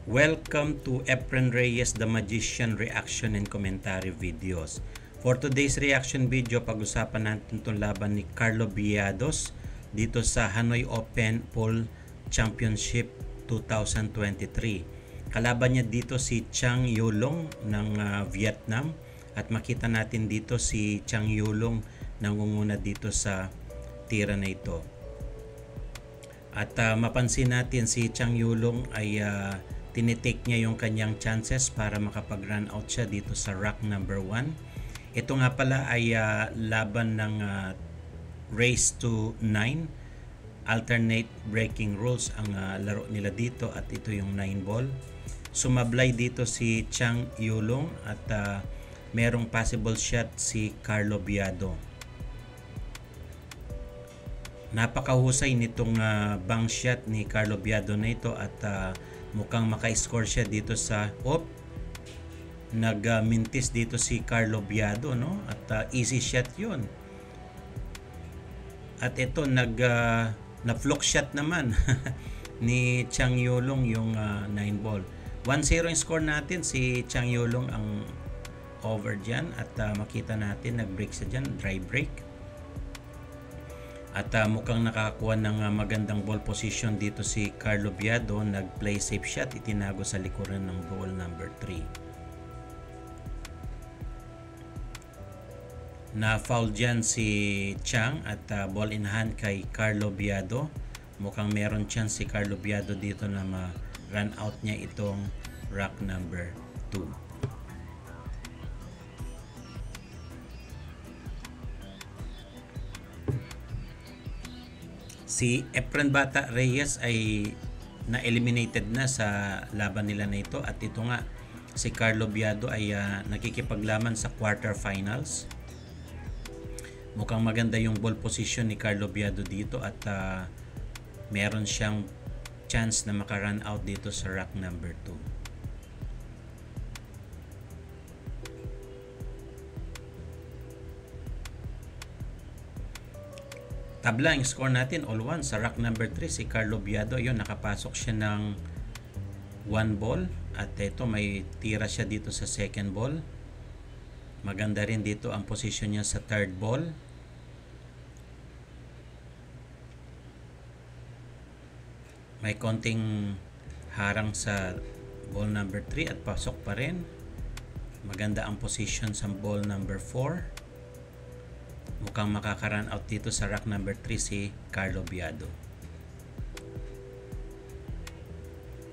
Welcome to Efren Reyes the Magician reaction and commentary videos. For today's reaction video, pag-usapan natin itong laban ni Carlo Biados dito sa Hanoi Open Pool Championship 2023. Kalaban niya dito si Chang Yulong ng Vietnam at makita natin dito si Chang Yulong nangunguna dito sa tira na ito. At mapansin natin si Chang Yulong ay tinitake niya yung kanyang chances para makapag-run out siya dito sa rack number 1. Ito nga pala ay laban ng race to 9. Alternate breaking rules ang laro nila dito at ito yung 9 ball. Sumablay dito si Chang Yulong at merong possible shot si Carlo Biado. Napakahusay nitong bank shot ni Carlo Biado na ito at mukhang maka-score siya dito sa nag-mintis dito si Carlo Biado, no? At easy shot 'yun. At ito na-flock shot naman ni Chang Yulong yung 9 ball. 1-0 yung score natin, si Chang Yulong ang over diyan at makita natin nag-break siya diyan, dry break. At mukhang nakakakuha ng magandang ball position dito si Carlo Biado. Nag-play safe shot, itinago sa likuran ng ball number 3. Na-foul dyan si Chang at ball in hand kay Carlo Biado. Mukhang meron chance si Carlo Biado dito na ma-run out niya itong rack number 2. Si Efren Bata Reyes ay na-eliminated na sa laban nila na ito at ito nga si Carlo Biado ay nakikipaglaban sa quarterfinals. Mukhang maganda yung ball position ni Carlo Biado dito at meron siyang chance na maka-run out dito sa rack number 2. Tabla yung score natin, all 1 sa rack number 3 si Carlo Biado. Ayun, nakapasok siya ng 1 ball at ito may tira siya dito sa second ball. Maganda rin dito ang position niya sa third ball. May konting harang sa ball number 3 at pasok pa rin. Maganda ang position sa ball number 4. Mukhang makaka-run out dito sa rack number 3 si Carlo Biado.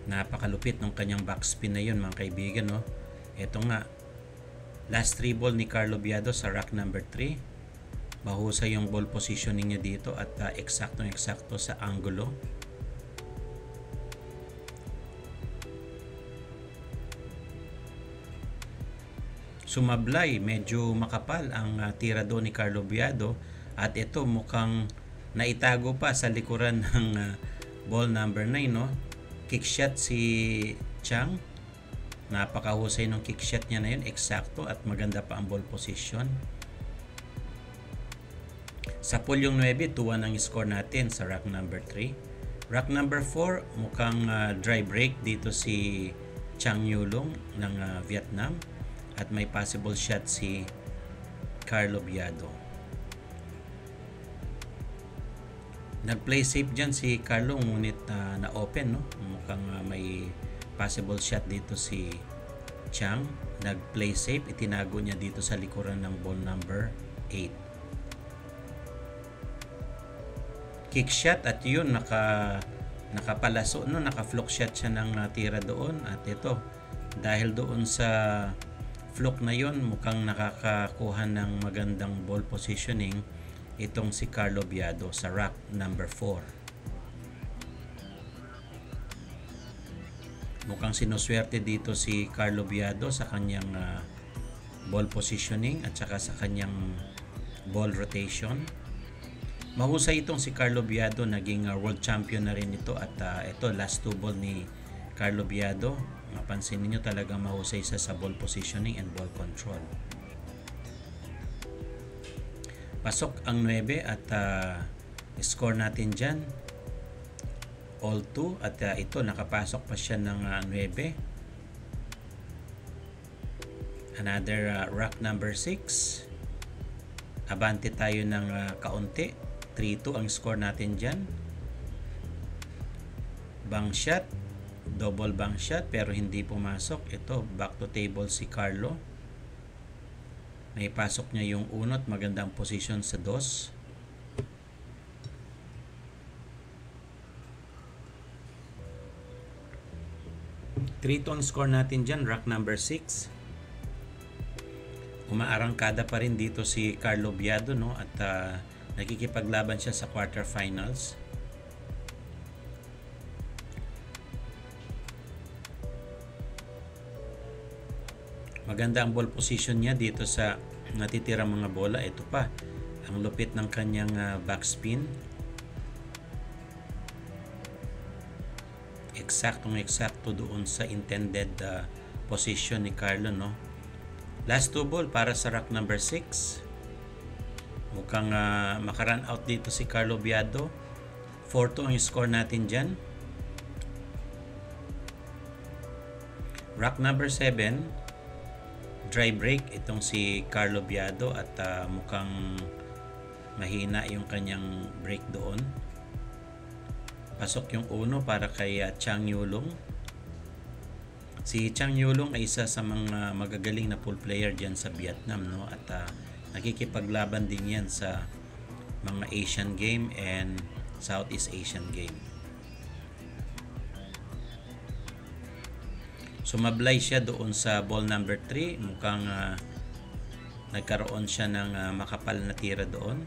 Napakalupit ng kanyang backspin na yun mga kaibigan, no? Ito nga, last 3 ball ni Carlo Biado sa rack number 3. Mahusay yung ball positioning niya dito at eksaktong-eksakto sa angulo. Sumablay, medyo makapal ang tira doon ni Carlo Biado at ito mukhang naitago pa sa likuran ng ball number 9, no? Kick shot si Chang. Napakahusay ng kick shot niya na yun, eksakto at maganda pa ang ball position. Sa pool yung 9, 2-1 ang score natin sa rack number 3. Rack number 4, mukhang dry break dito si Chang Yulong ng Vietnam. At may possible shot si Carlo Biado. Nag-play safe dyan si Carlo ngunit na-open, no? Mukhang may possible shot dito si Chang. Nag-play safe, itinago niya dito sa likuran ng ball number 8. Kick shot at yun nakapalaso, no? Naka-flock shot siya ng tira doon at ito dahil doon sa flock na yon mukhang nakakakuha ng magandang ball positioning itong si Carlo Biado sa rack number 4. Mukhang sinuswerte dito si Carlo Biado sa kanyang ball positioning at saka sa kanyang ball rotation. Mahusay itong si Carlo Biado, naging world champion na rin ito at ito last 2 ball ni Carlo Biado. Mapansin niyo talagang mahusay sa ball positioning and ball control. Pasok ang 9 at score natin dyan all 2 at ito nakapasok pa siya ng 9. Another rock number 6. Abante tayo ng kaunti. 3-2 ang score natin dyan. Bank shot, double bank shot pero hindi pumasok. Ito, back to table si Carlo. May pasok niya yung 1 at magandang position sa 2. 3-2 ang score natin dyan, rock number 6. Umaarangkada pa rin dito si Carlo Biado, no? At nakikipaglaban siya sa quarterfinals. Maganda ang ball position niya dito sa natitirang mga bola. Ito pa, ang lupit ng kanyang backspin. Eksaktong-eksakto doon sa intended position ni Carlo, no? Last 2 ball para sa rock number 6. Mukhang makarun out dito si Carlo Biado. 4-2 ang score natin dyan. Rock number 7. Dry break itong si Carlo Biado at mukhang mahina yung kanyang break doon. Pasok yung 1 para kay Chang Yulong. Si Chang Yulong ay isa sa mga magagaling na pool player diyan sa Vietnam, no? At nakikipaglaban din yan sa mga Asian game and Southeast Asian game. Sumablay siya doon sa ball number 3. Mukhang nagkaroon siya ng makapal na tira doon.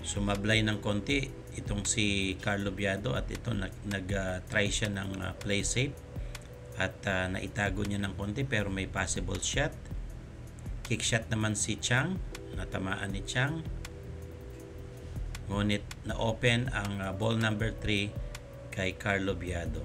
Sumablay ng konti itong si Carlo Biado at ito nag-try siya ng play safe at naitago niya ng konti pero may possible shot. Kick shot naman si Chang, natamaan ni Chang. Ngunit na-open ang ball number 3 kay Carlo Biado.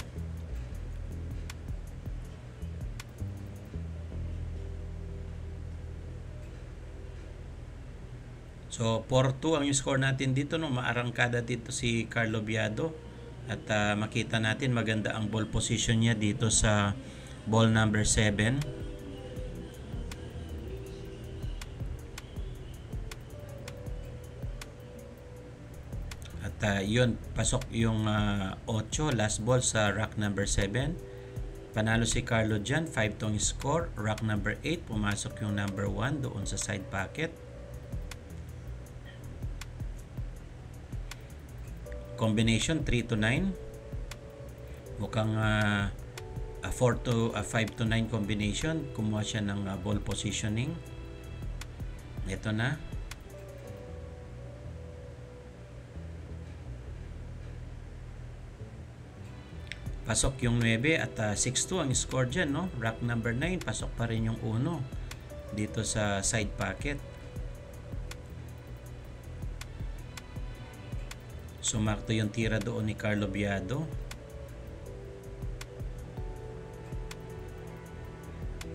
So 4-2 ang score natin dito, no? Maarangkada dito si Carlo Biado at makita natin maganda ang ball position niya dito sa ball number 7. At yun, pasok yung 8, last ball sa rock number 7. Panalo si Carlo dyan, 5-2 score. Rock number 8, pumasok yung number 1 doon sa side pocket. Combination 3-9. Mukhang 5-9 combination. Kumuha siya ng ball positioning. Ito na. Pasok yung 9 at 6-2 ang score dyan, no? Rock number 9, pasok pa rin yung 1 dito sa side pocket. Sumakto yung tira doon ni Carlo Biado.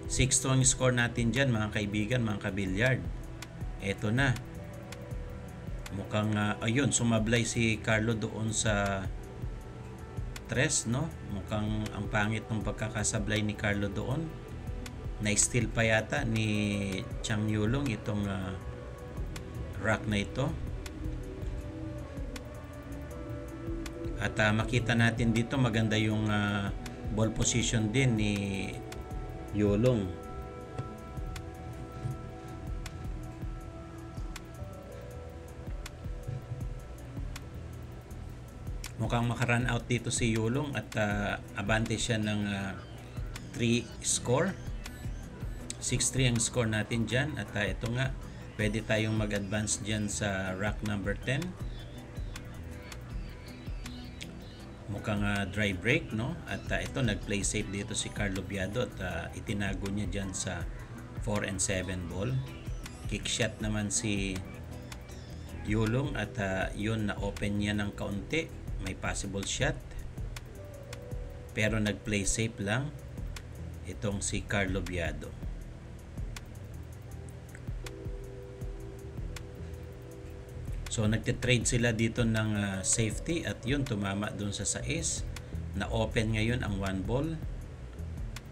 6-2 ang score natin dyan, mga kaibigan, mga kabilyard. Eto na. Mukhang, ayun, sumablay si Carlo doon sa 3, no? Mukhang ang pangit ng pagkakasablay ni Carlo doon. Na-steal pa yata ni Chang Yulong itong rock na ito. At makita natin dito maganda yung ball position din ni Yulong. Mukhang makarun out dito si Yulong at abante siya ng 3 score. 6-3 ang score natin dyan. At ito nga, pwede tayong mag-advance dyan sa rock number 10. Mukhang dry break, no? At ito, nag-play safe dito si Carlo Biado at itinago niya dyan sa 4 and 7 ball. Kick shot naman si Yulong at yun, na-open niya ng kaunti. May possible shot. Pero nag-play safe lang itong si Carlo Biado. So nagtitrade sila dito ng safety at yun tumama dun sa 6. Na open ngayon ang 1 ball.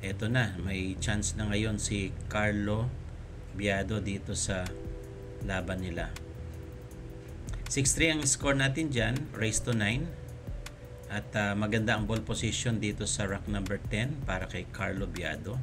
Eto na, may chance na ngayon si Carlo Biado dito sa laban nila. 6-3 ang score natin dyan, race to 9. At maganda ang ball position dito sa rack number 10 para kay Carlo Biado.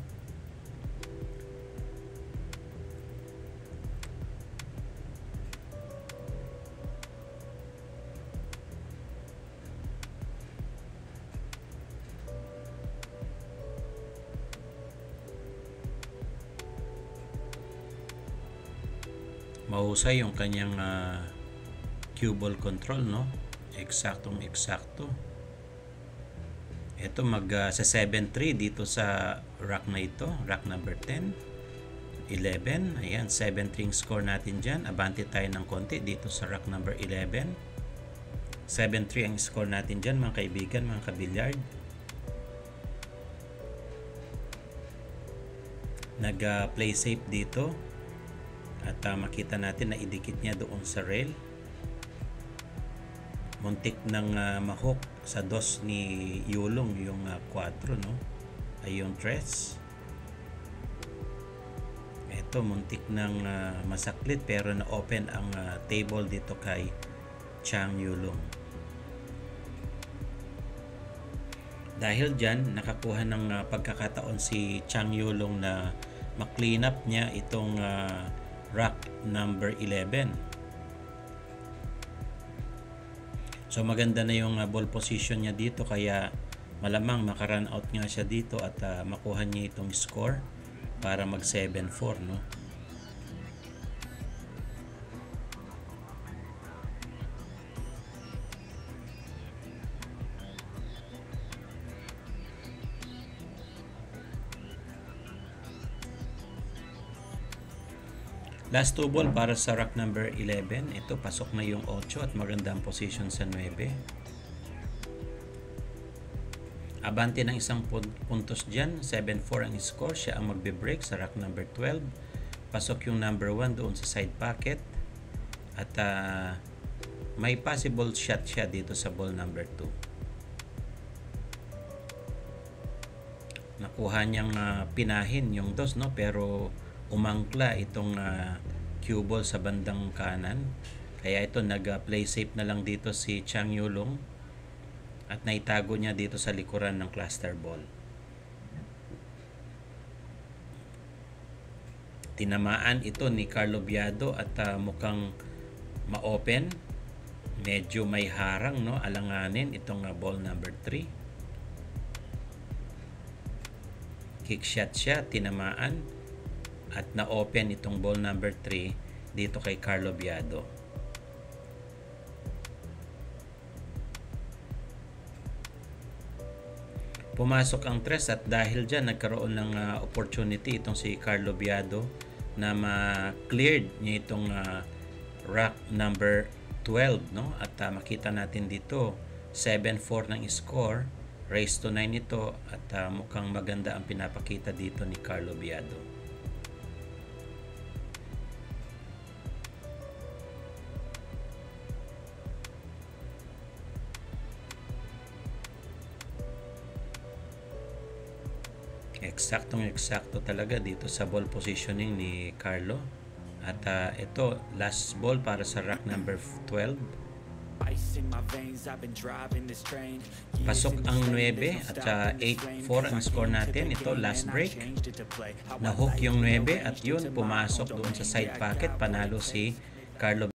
Mahusay yung kanyang cue ball control, no? Eksaktong eksakto. Ito sa 7-3 dito sa rack na ito, rack number 10, 11. Ayan, 7-3 score natin dyan. Abante tayo ng konti dito sa rack number 11. 7-3 ang score natin dyan, mga kaibigan, mga kabilyard. Nag-play safe dito. At makita natin na idikit niya doon sa rail. Muntik ng mahok sa dos ni Yulong yung 4, no? Ay yung 3. Ito muntik ng masaklit pero na-open ang table dito kay Chang Yulong. Dahil dyan, nakakuha ng pagkakataon si Chang Yulong na ma-clean up niya itong rack number 11. So maganda na yung ball position niya dito, kaya malamang makarun out nga siya dito at makuha niya itong score para mag 7-4, no? Last 2 ball para sa rack number 11. Ito, pasok na yung 8 at magandang position sa 9. Abante ng isang puntos dyan. 7-4 ang score. Siya ang magbe-break sa rack number 12. Pasok yung number 1 doon sa side pocket. At may possible shot siya dito sa ball number 2. Nakuha niyang pinahin yung dos, no? Pero umangkla itong cue ball sa bandang kanan. Kaya ito nag-play safe na lang dito si Chang Yulong at naitago niya dito sa likuran ng cluster ball. Tinamaan ito ni Carlo Biado at mukhang ma-open. Medyo may harang, no? Alanganin itong ball number 3. Kick shot siya, tinamaan. At na-open itong ball number 3 dito kay Carlo Biado. Pumasok ang 3 at dahil dyan nagkaroon ng opportunity itong si Carlo Biado na ma-cleared niya itong rack number 12, no? At makita natin dito 7-4 ng score, race to 9 ito at mukhang maganda ang pinapakita dito ni Carlo Biado. Eksaktong-eksakto talaga dito sa ball positioning ni Carlo. At ito, last ball para sa rack number 12. Pasok ang 9 at 8-4 ang score natin. Ito, last break. Nahook yung 9 at yun, pumasok doon sa side pocket. Panalo si Carlo